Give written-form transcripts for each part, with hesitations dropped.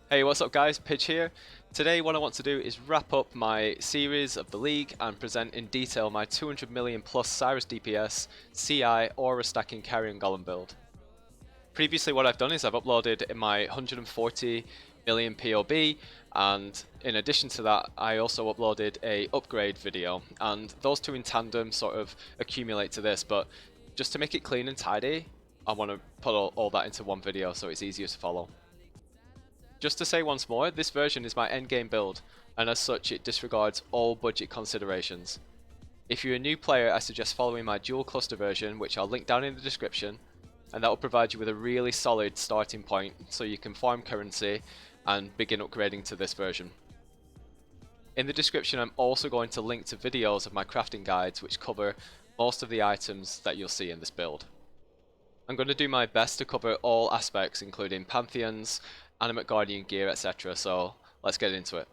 Hey, what's up guys, Pidge here. Today what I want to do is wrap up my series of the league and present in detail my 200 million plus Sirus DPS, CI, aura stacking Carrion Golem build. Previously what I've done is I've uploaded my 140 million POB, and in addition to that I also uploaded a upgrade video, and those two in tandem sort of accumulate to this, but just to make it clean and tidy I want to put all that into one video so it's easier to follow. Just to say once more, this version is my endgame build, and as such it disregards all budget considerations. If you're a new player, I suggest following my dual cluster version, which I'll link down in the description, and that will provide you with a really solid starting point so you can farm currency and begin upgrading to this version. In the description I'm also going to link to videos of my crafting guides which cover most of the items that you'll see in this build. I'm going to do my best to cover all aspects, including Pantheons, Animate Guardian gear, etc. So let's get into it.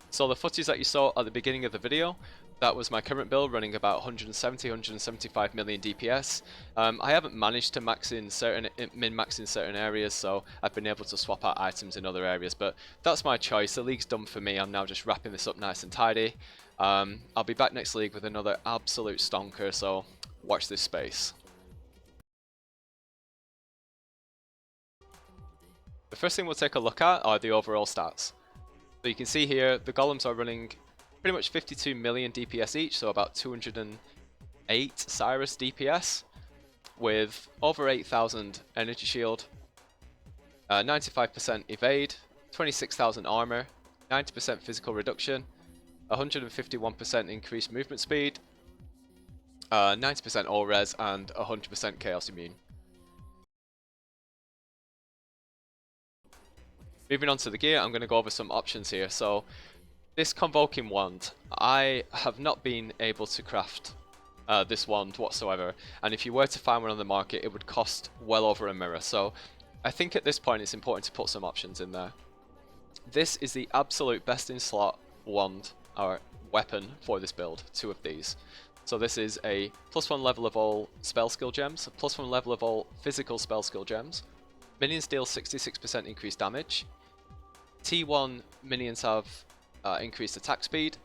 So the footage that you saw at the beginning of the video, that was my current build running about 170-175 million DPS. I haven't managed to min-max in certain areas, so I've been able to swap out items in other areas, but that's my choice. The league's done for me. I'm now just wrapping this up nice and tidy. I'll be back next league with another absolute stonker, so watch this space. The first thing we'll take a look at are the overall stats. So you can see here the golems are running pretty much 52 million DPS each, so about 208 Sirus DPS, with over 8,000 energy shield, 95% evade, 26,000 armor, 90% physical reduction, 151% increased movement speed, 90% all res, and 100% chaos immune. Moving on to the gear, I'm going to go over some options here. So this Convoking wand, I have not been able to craft this wand whatsoever, and if you were to find one on the market it would cost well over a mirror, so I think at this point it's important to put some options in there. This is the absolute best in slot wand or weapon for this build, two of these. So this is a +1 level of all spell skill gems, a +1 level of all physical spell skill gems, minions deal 66% increased damage, T1 minions have increased attack speed,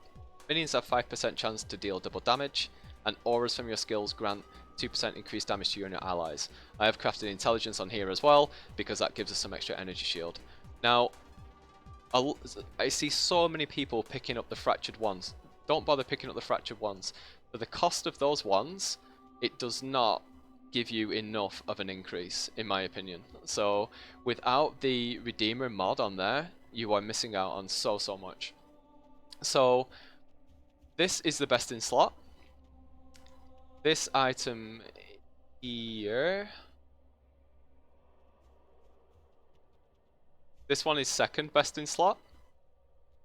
minions have 5% chance to deal double damage, and auras from your skills grant 2% increased damage to you and your allies. I have crafted intelligence on here as well because that gives us some extra energy shield. Now, I see so many people picking up the fractured ones. Don't bother picking up the fractured ones. For the cost of those ones, it does not give you enough of an increase, in my opinion. So without the Redeemer mod on there, you are missing out on so much. So this is the best in slot. This item here, this one is second best in slot.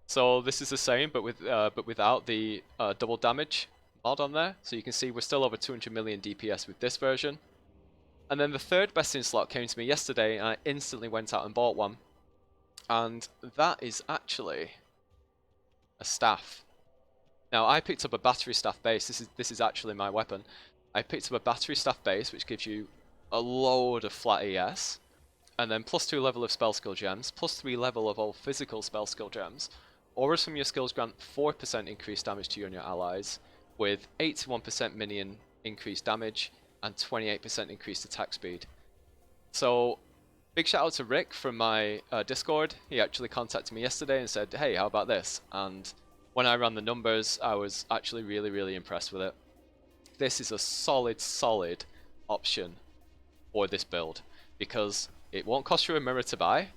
So this is the same, but without the double damage mod on there. So you can see we're still over 200 million DPS with this version. And then the third best in slot came to me yesterday, and I instantly went out and bought one. And that is actually a staff. Now I picked up a battery staff base. This is actually my weapon. I picked up a battery staff base, which gives you a load of flat ES, and then +2 level of spell skill gems, +3 level of all physical spell skill gems. Auras from your skills grant 4% increased damage to you and your allies, with 81% minion increased damage and 28% increased attack speed. So big shout out to Rick from my Discord. He actually contacted me yesterday and said, hey, how about this? And when I ran the numbers, I was actually really impressed with it. This is a solid option for this build, because it won't cost you a mirror to buy,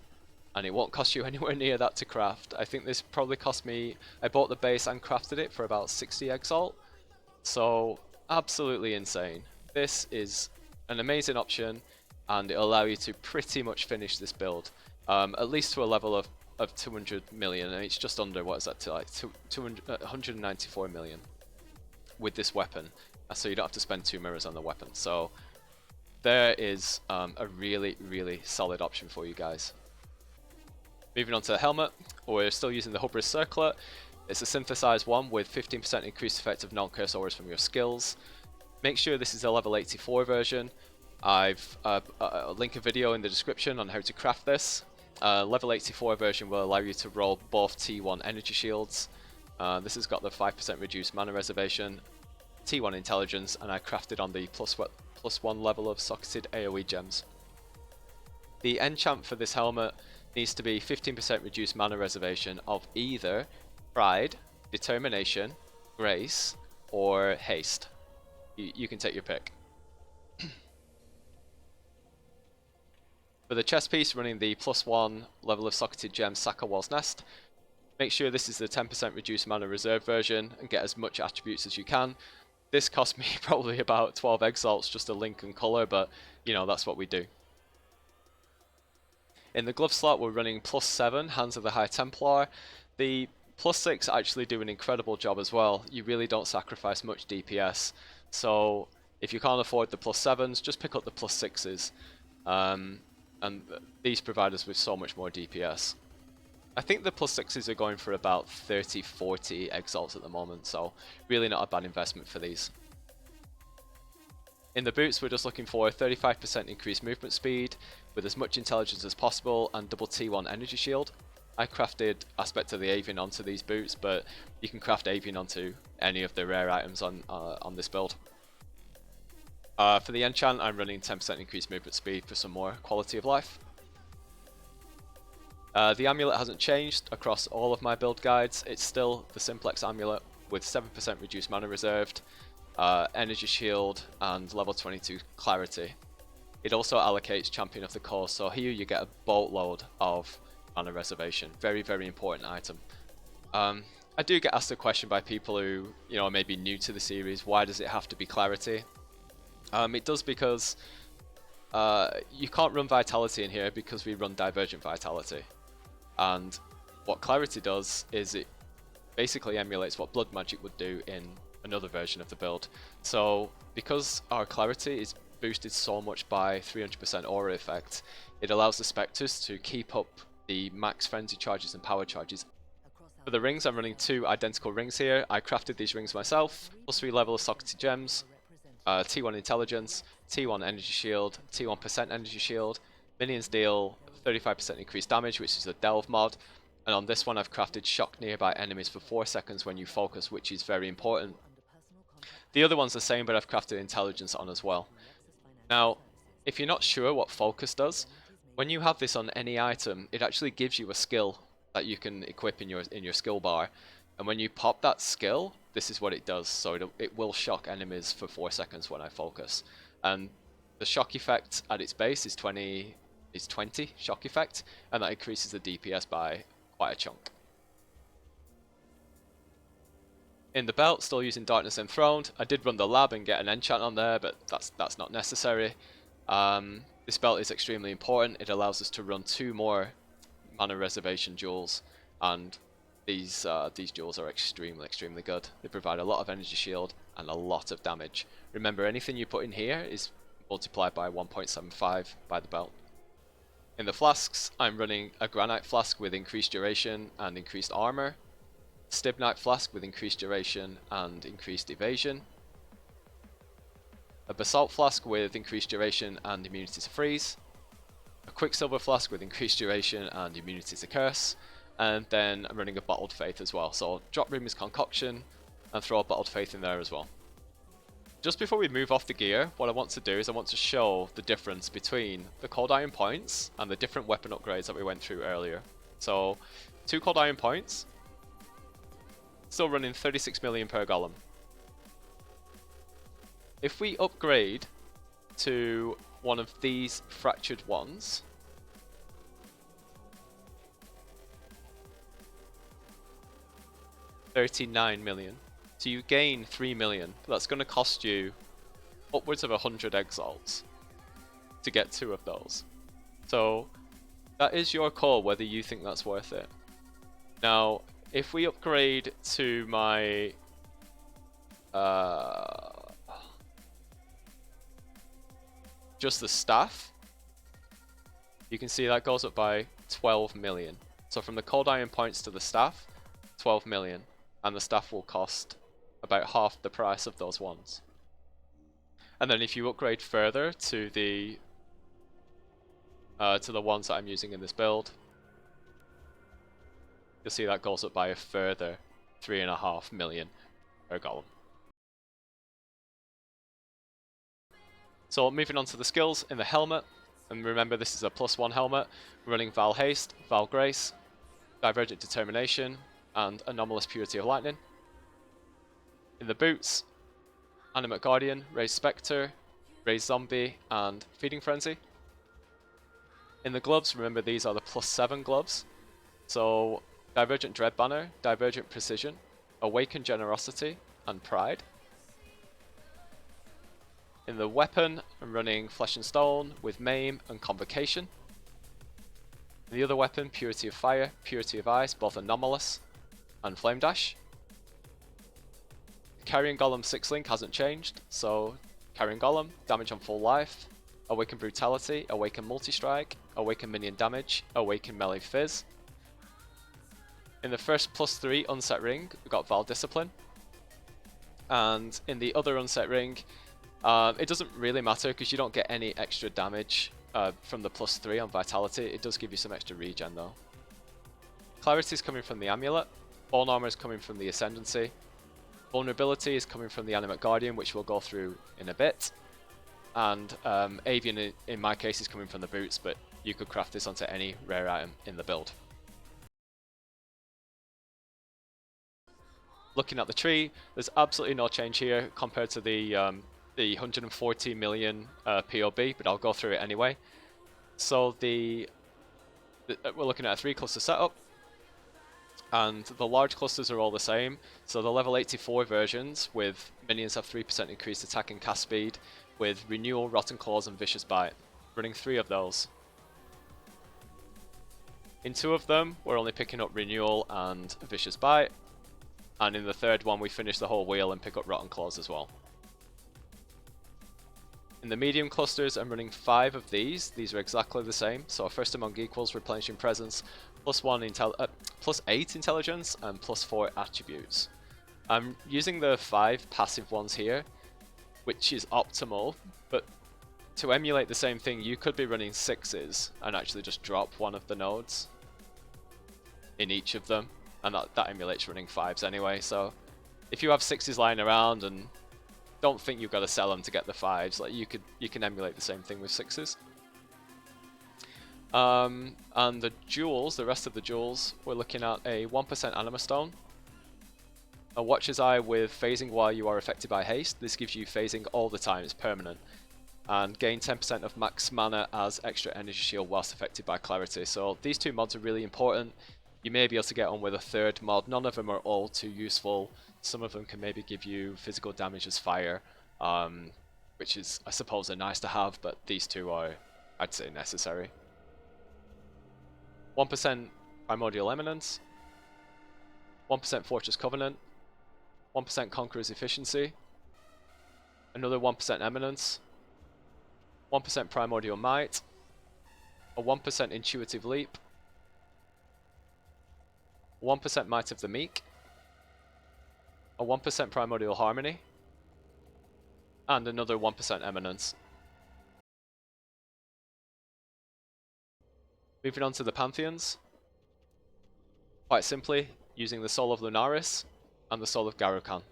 and it won't cost you anywhere near that to craft. I think this probably cost me, I bought the base and crafted it for about 60 exalt. So absolutely insane. This is an amazing option, and it'll allow you to pretty much finish this build, at least to a level of 200 million, and it's just under, what is that, to like 194 million with this weapon, so you don't have to spend 2 mirrors on the weapon. So there is a really solid option for you guys. Moving on to the helmet, we're still using the Hubris Circlet. It's a synthesized one with 15% increased effect of non-curse auras from your skills. Make sure this is a level 84 version. I've link a video in the description on how to craft this. Level 84 version will allow you to roll both T1 energy shields. This has got the 5% reduced mana reservation, T1 intelligence, and I crafted on the +1 level of socketed AoE gems. The enchant for this helmet needs to be 15% reduced mana reservation of either Pride, Determination, Grace, or Haste. You can take your pick. For the chest piece, running the +1 level of socketed gem Sakawal's Nest. Make sure this is the 10% reduced mana reserve version and get as much attributes as you can. This cost me probably about 12 exalts just to link and colour, but you know, that's what we do. In the glove slot, we're running +7 Hands of the High Templar. The +6 actually do an incredible job as well. You really don't sacrifice much DPS. So if you can't afford the +7s, just pick up the +6s. And these provide us with so much more DPS. I think the +6s are going for about 30-40 exalts at the moment, so really not a bad investment for these. In the boots, we're just looking for 35% increased movement speed with as much intelligence as possible and double T1 energy shield. I crafted Aspect of the Avian onto these boots, but you can craft Avian onto any of the rare items on this build. For the enchant, I'm running 10% increased movement speed for some more quality of life. The amulet hasn't changed across all of my build guides. It's still the Simplex amulet with 7% reduced mana reserved, energy shield, and level 22 clarity. It also allocates Champion of the Cause, so here you get a boatload of mana reservation. Very, very important item. I do get asked the question by people who, you know, are maybe new to the series, why does it have to be clarity? It does because you can't run Vitality in here because we run Divergent Vitality. And what Clarity does is it basically emulates what Blood Magic would do in another version of the build. So because our Clarity is boosted so much by 300% aura effect, it allows the Spectres to keep up the max frenzy charges and power charges. For the rings, I'm running 2 identical rings here. I crafted these rings myself, +3 level of socketed gems, T1 intelligence, T1 energy shield, T1% energy shield. Minions deal 35% increased damage, which is a delve mod, and on this one I've crafted shock nearby enemies for 4 seconds when you focus, which is very important. The other one's the same, but I've crafted intelligence on as well. Now, if you're not sure what focus does, when you have this on any item, it actually gives you a skill that you can equip in your skill bar, and when you pop that skill, this is what it does. So it will shock enemies for 4 seconds when I focus, and the shock effect at its base is 20 shock effect, and that increases the DPS by quite a chunk. In the belt, still using Darkness Enthroned. I did run the lab and get an enchant on there, but that's not necessary. This belt is extremely important. It allows us to run 2 more mana reservation jewels, and these jewels are extremely good. They provide a lot of energy shield and a lot of damage. Remember, anything you put in here is multiplied by 1.75 by the belt. In the flasks, I'm running a Granite Flask with increased duration and increased armor, Stibnite Flask with increased duration and increased evasion, a Basalt Flask with increased duration and immunity to freeze, a Quicksilver Flask with increased duration and immunity to curse, and then I'm running a Bottled Faith as well. So drop Rumour's Concoction and throw a Bottled Faith in there as well. Just before we move off the gear, what I want to do is I want to show the difference between the Cold Iron points and the different weapon upgrades that we went through earlier. So 2 Cold Iron points, still running 36 million per golem. If we upgrade to one of these fractured ones, $39 million. So you gain 3 million. That's going to cost you upwards of 100 exalts to get 2 of those. So that is your call whether you think that's worth it. Now, if we upgrade to my just the staff, you can see that goes up by 12 million. So from the Cold Iron points to the staff, 12 million. And the staff will cost about half the price of those ones. And then if you upgrade further to the ones that I'm using in this build, you'll see that goes up by a further 3.5 million per golem. So moving on to the skills in the helmet, and remember this is a +1 helmet, running Val Haste, Val Grace, Divergent Determination, and Anomalous Purity of Lightning. In the boots, Animate Guardian, Raised Spectre, Raised Zombie, and Feeding Frenzy. In the gloves, remember these are the +7 gloves, so Divergent Dread Banner, Divergent Precision, Awakened Generosity, and Pride. In the weapon, I'm running Flesh and Stone with Maim and Convocation. In the other weapon, Purity of Fire, Purity of Ice, both Anomalous, and Flame Dash. Carrion Golem 6-link hasn't changed, so Carrion Golem, damage on full life, Awaken Brutality, Awaken Multi-Strike, Awaken Minion Damage, Awaken Melee Fizz. In the first +3 unset ring, we got Val Discipline. And in the other unset ring, it doesn't really matter because you don't get any extra damage from the +3 on Vitality. It does give you some extra regen though. Clarity is coming from the Amulet, Bone Armor is coming from the Ascendancy, Vulnerability is coming from the Animate Guardian, which we'll go through in a bit, and Avian in my case is coming from the boots, but you could craft this onto any rare item in the build. Looking at the tree, there's absolutely no change here compared to the 140 million POB, but I'll go through it anyway. So we're looking at a 3-cluster setup, and the large clusters are all the same. So the level 84 versions with minions have 3% increased attack and cast speed, with Renewal, Rotten Claws, and Vicious Bite, running 3 of those. In 2 of them, we're only picking up Renewal and Vicious Bite, and in the third one we finish the whole wheel and pick up Rotten Claws as well. In the medium clusters, I'm running 5 of these. These are exactly the same. So First Among Equals, Replenishing Presence, +8 Intelligence, and +4 Attributes. I'm using the 5 passive ones here, which is optimal, but to emulate the same thing, you could be running 6s and actually just drop one of the nodes in each of them, and that emulates running 5s anyway. So if you have 6s lying around and don't think you've got to sell them to get the 5s, like you can emulate the same thing with 6s. And the jewels, the rest of the jewels, we're looking at a 1% Anima Stone, a Watcher's Eye with phasing while you are affected by haste. This gives you phasing all the time, it's permanent, and gain 10% of max mana as extra energy shield whilst affected by clarity. So these 2 mods are really important. You may be able to get on with a 3rd mod. None of them are all too useful. Some of them can maybe give you physical damage as fire, which is, I suppose, are nice to have, but these 2 are, I'd say, necessary. 1% Primordial Eminence, 1% Fortress Covenant, 1% Conqueror's Efficiency, another 1% Eminence, 1% Primordial Might, a 1% Intuitive Leap, 1% Might of the Meek, a 1% Primordial Harmony, and another 1% Eminence. Moving on to the Pantheons. Quite simply, using the Soul of Lunaris and the Soul of Garukan.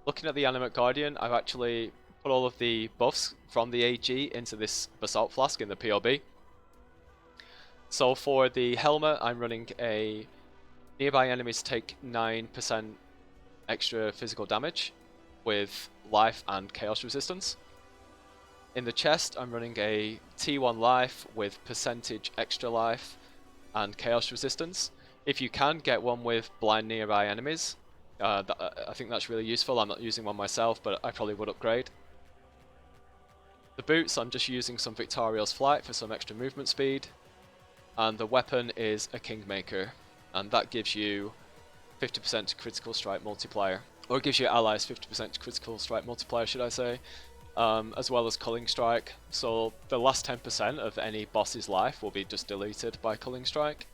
Looking at the Animate Guardian, I've actually put all of the buffs from the AG into this Basalt Flask in the POB. So for the helmet, I'm running a nearby enemies take 9% extra physical damage with life and chaos resistance. In the chest, I'm running a T1 life with percentage extra life and chaos resistance. If you can get one with blind nearby enemies, I think that's really useful. I'm not using one myself, but I probably would upgrade. The boots, I'm just using some Victorious Flight for some extra movement speed. And the weapon is a Kingmaker, and that gives you 50% critical strike multiplier. Or it gives your allies 50% critical strike multiplier, should I say. As well as Culling Strike, so the last 10% of any boss's life will be just deleted by Culling Strike.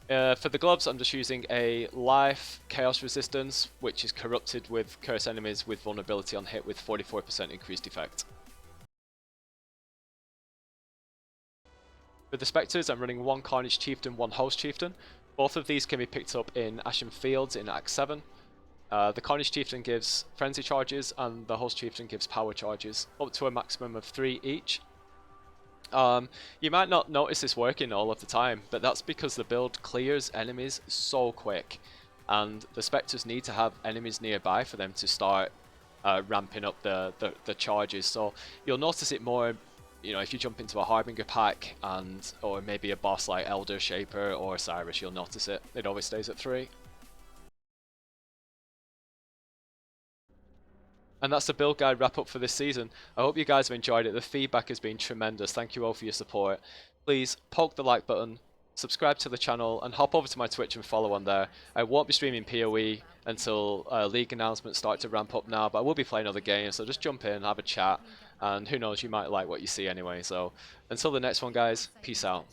For the gloves, I'm just using a life chaos resistance, which is corrupted with curse enemies with vulnerability on hit with 44% increased effect. With the Spectres, I'm running one Carnage Chieftain, one Host Chieftain. Both of these can be picked up in Ashen Fields in Act 7. The Carnage Chieftain gives Frenzy charges, and the Host Chieftain gives Power charges, up to a maximum of 3 each. You might not notice this working all of the time, but that's because the build clears enemies so quick, and the Spectres need to have enemies nearby for them to start ramping up the charges. So you'll notice it more, you know, if you jump into a Harbinger pack or maybe a boss like Elder Shaper or Sirus, you'll notice it. It always stays at 3. And that's the build guide wrap up for this season. I hope you guys have enjoyed it. The feedback has been tremendous. Thank you all for your support. Please poke the like button, subscribe to the channel, and hop over to my Twitch and follow on there. I won't be streaming PoE until league announcements start to ramp up now, but I will be playing other games, so just jump in, have a chat, and who knows, you might like what you see anyway. So until the next one, guys, peace out.